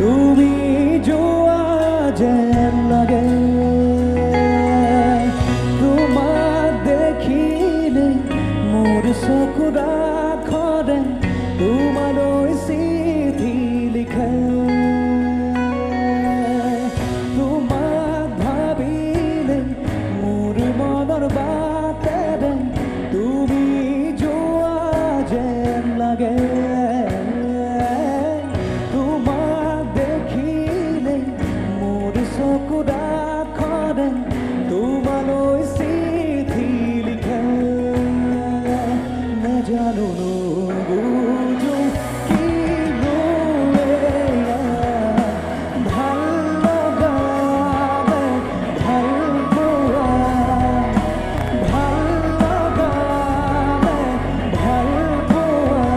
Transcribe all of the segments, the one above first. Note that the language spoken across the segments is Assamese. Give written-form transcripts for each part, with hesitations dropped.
তুমি যোৱা যেন লাগে তোমাক দেখিলে মোৰ চকুৰ আখৰে তোমালৈ চিঠি লিখে তোমাক ভাবিলে মোৰ মনৰ বাটেৰে তুমি যোৱা যেন লাগে তোমাক দেখিলে মোৰ চকুৰ আখৰে তোমালৈ চিঠি লিখে নাজানো নুবুজো কিনো এয়া ভাল লগা নে ভাল পোৱা ভাল লগা নে ভাল পোৱা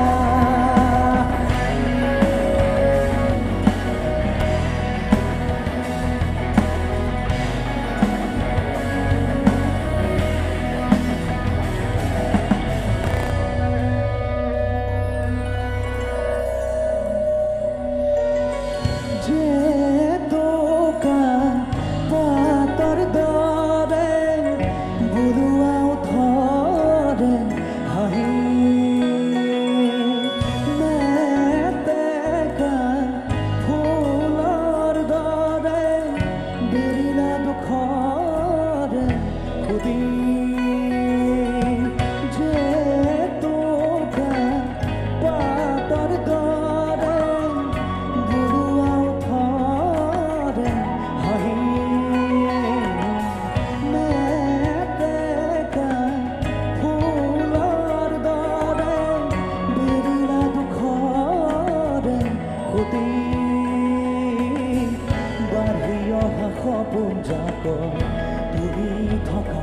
Jetokan patar dare bulua uthare hahi meteka phular dare birila dukhare khudi jetokan patar dare bulua uthare hahi meteka phular dare birila dukhare khudi বাঢ়ি অহা সপোন জাকৰ তুমি থকা